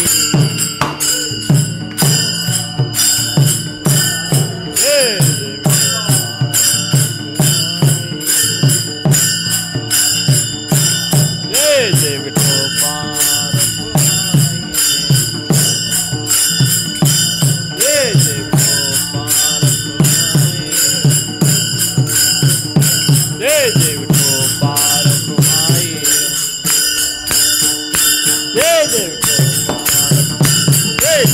जय जय विठोबा जय जय जय जय विठोबा रखुमाई जय जय जय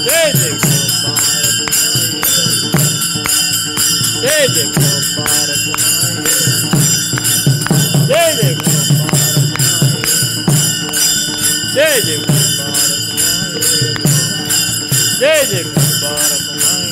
जय जय विठोबा जय जय विठोबा रखुमाई जय जय विठोबा जय जय विठोबा जय जय विठोबा रखुमाई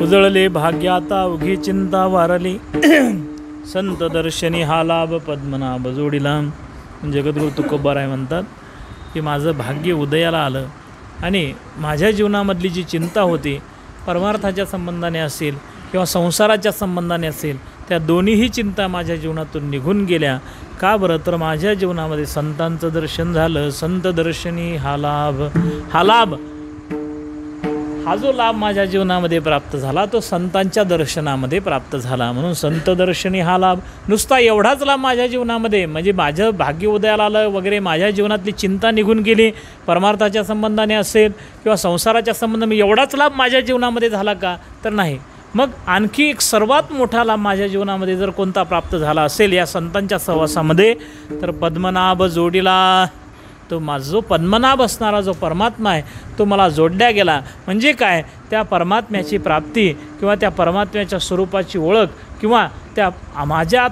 उजळले भाग्याता उघी चिंता वारली संत दर्शनी हा लाभ पद्मनाभ जोडीला. जगद्गुरु तुकोबाराय म्हणतात की माझं भाग्य उदयाला आलं आणि माझ्या जीवनामधली जी चिंता होती परमार्थाच्या संबंधाने असेल किंवा संसाराच्या संबंधाने असेल त्या दोन्हीही चिंता माझ्या जीवनातून निघून गेल्या. का बरं? तर माझ्या जीवनामध्ये संतांचं दर्शन झालं. संत दर्शनी हा लाभ हा जो लाभ माझ्या जीवनामध्ये प्राप्त झाला तो संतांच्या दर्शनामध्ये प्राप्त झाला. म्हणून संत दर्शनी हा लाभ. नुसता एवढाच लाभ माझ्या जीवनामध्ये म्हणजे माझं भाग्य उदयाला आलं वगैरे माझ्या जीवनातली चिंता निघून गेली परमार्थाच्या संबंधाने असेल किंवा संसाराच्या संबंधाने एवढाच लाभ माझ्या जीवनामध्ये झाला का? तर नाही. मग आणखी एक सर्वात मोठा लाभ माझ्या जीवनामध्ये जर कोणता प्राप्त झाला असेल या संतांच्या सहवासामध्ये तर पद्मनाभ जोडीला. तो माझा जो पद्मनाभ असणारा जो परमात्मा आहे तो मला जोडल्या गेला. म्हणजे काय? त्या परमात्म्याची प्राप्ती किंवा त्या परमात्म्याच्या स्वरूपाची ओळख किंवा त्या माझ्या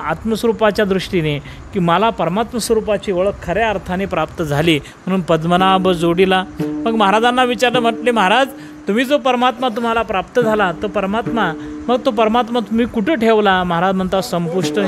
आत्मस्वरूपाच्या दृष्टीने की मला परमात्मा स्वरूपाची ओळख खऱ्या अर्थाने प्राप्त झाली. म्हणून पद्मनाभ जोडीला. मग महाराजांना विचारलं, म्हटले महाराज तुम्ही जो परमात्मा तुम्हाला प्राप्त झाला तो परमात्मा मग तो परमात्मा तुम्ही कुठं ठेवला? महाराज म्हणतात संपुष्ट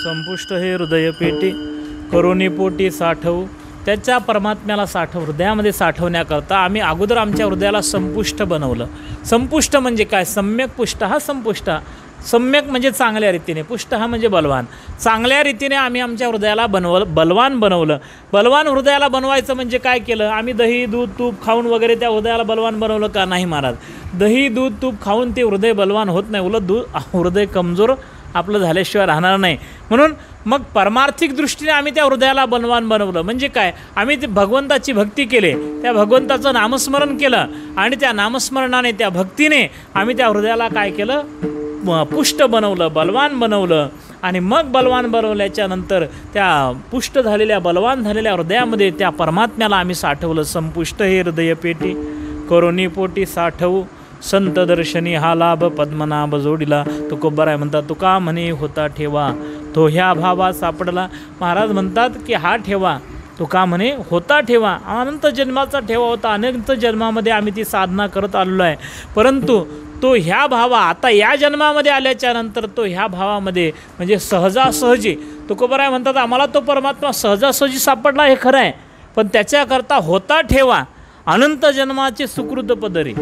संपुष्ट हे हृदय पेटी करोनी पोटी साठवू. त्याच्या परमात्म्याला हृदयामध्ये साठवण्याकरता आम्ही अगोदर आमच्या हृदयाला संपुष्ट बनवलं. संपुष्ट म्हणजे काय? सम्यक पुष्ट हा संपुष्ट. सम्यक म्हणजे चांगल्या रीतीने, पुष्ट हा म्हणजे बलवान. चांगल्या रीतीने आम्ही आमच्या हृदयाला बलवान बनवलं. बलवान हृदयाला बनवायचं म्हणजे काय केलं? आम्ही दही दूध तूप खाऊन वगैरे त्या हृदयाला बलवान बनवलं का? नाही महाराज. दही दूध तूप खाऊन ते हृदय बलवान होत नाही, उलट हृदय कमजोर आपलं झाल्याशिवाय राहणार नाही. म्हणून मग परमार्थिक दृष्टीने आम्ही त्या हृदयाला बलवान बनवलं. म्हणजे काय? आम्ही ते भगवंताची भक्ती केली, त्या भगवंताचं नामस्मरण केलं आणि त्या नामस्मरणाने त्या भक्तीने आम्ही त्या हृदयाला काय केलं? पुष्ट बनवलं, बलवान बनवलं. आणि मग बलवान बनवल्याच्या नंतर त्या पुष्ट झालेल्या बलवान झालेल्या हृदयामध्ये त्या परमात्म्याला आम्ही साठवलं. संपुष्ट हे हृदय पेटी करोनी पोटी साठवू. संत दर्शनी हा लाभ पद्मनाभ जोडीला. तुकोबाराय म्हणतात तुका म्हणे होता ठेवा तो ह्या भावा सापडला. महाराज म्हणतात की हा ठेवा तुका म्हणे होता ठेवा, अनंत जन्माचा ठेवा होता. अनंत जन्मामध्ये आम्ही ती साधना करत आलेलो आहे, परंतु तो ह्या भावा आता या जन्मामध्ये आल्याच्या नंतर तो ह्या भावामध्ये म्हणजे सहजासहजी. तुकोबाराय म्हणतात आम्हाला तो परमात्मा सहजासहजी सापडला हे खरं आहे, पण त्याच्याकरता होता ठेवा अनंत जन्माचे सुकृत पदरी.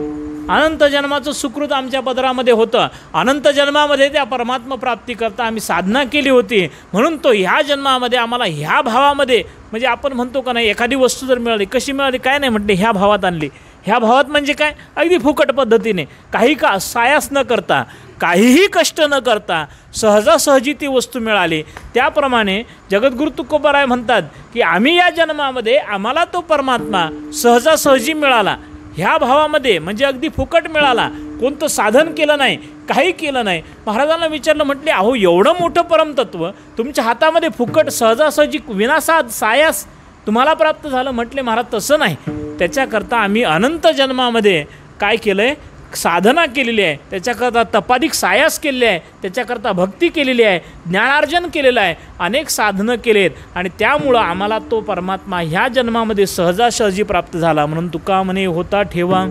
अनंत जन्माचं सुकृत आमच्या पदरामध्ये होतं. अनंत जन्मामध्ये त्या परमात्मा प्राप्तीकरता आम्ही साधना केली होती, म्हणून तो ह्या जन्मामध्ये आम्हाला ह्या भावामध्ये म्हणजे आपण म्हणतो का नाही, एखादी वस्तू जर मिळाली, कशी मिळाली काय नाही म्हटले, ह्या भावात आणली. ह्या भावात म्हणजे काय? अगदी फुकट पद्धतीने, काही का सायास न करता, काहीही कष्ट न करता सहजासहजी ती वस्तू मिळाली. त्याप्रमाणे जगद्गुरु तुकोबाराय म्हणतात की आम्ही या जन्मामध्ये आम्हाला तो परमात्मा सहजासहजी मिळाला. ह्या भावामध्ये म्हणजे अगदी फुकट मिळाला, कोणतं साधन केलं नाही, काही केलं नाही. महाराजांना विचारलं, म्हटले अहो एवढं मोठं परमतत्व तुमच्या हातामध्ये फुकट सहजासहजी विनासाद सायास तुम्हाला प्राप्त झालं. म्हटले महाराज तसं नाही, त्याच्याकरता आम्ही अनंत जन्मामध्ये काय केलं आहे? साधना केलेली आहे, त्याच्याकरता तपाधिक सायास केलेले आहे, त्याच्याकरता भक्ती केलेली आहे, ज्ञानार्जन केलेलं आहे, अनेक साधनं केलेत आणि त्यामुळं आम्हाला तो परमात्मा ह्या जन्मामध्ये सहजासहजी प्राप्त झाला. म्हणून तुका म्हणे होता ठेवा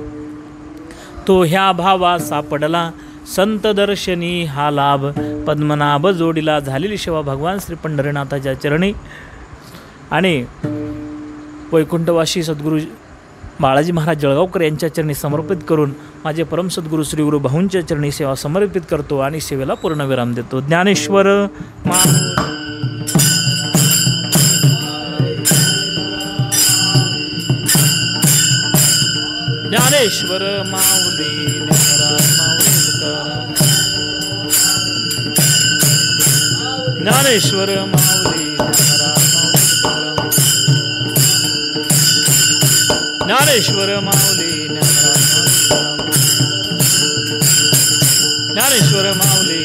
तो ह्या भावा सापडला. संत दर्शनी हा लाभ पद्मनाभ जोडीला. झालेली सेवा भगवान श्री पंढरीनाथाच्या चरणी आणि वैकुंठवासी सद्गुरू बाळाजी महाराज जळगावकर यांच्या चरणी समर्पित करून माझे परम सद्गुरू श्री गुरु भाऊंच्या चरणी सेवा समर्पित करतो आणि सेवेला पूर्णविराम देतो. ज्ञानेश्वर ज्ञानेश्वर माऊली ज्ञानेश्वर माऊली ज्ञानेश्वर माऊली ज्ञानेश्वर माऊली.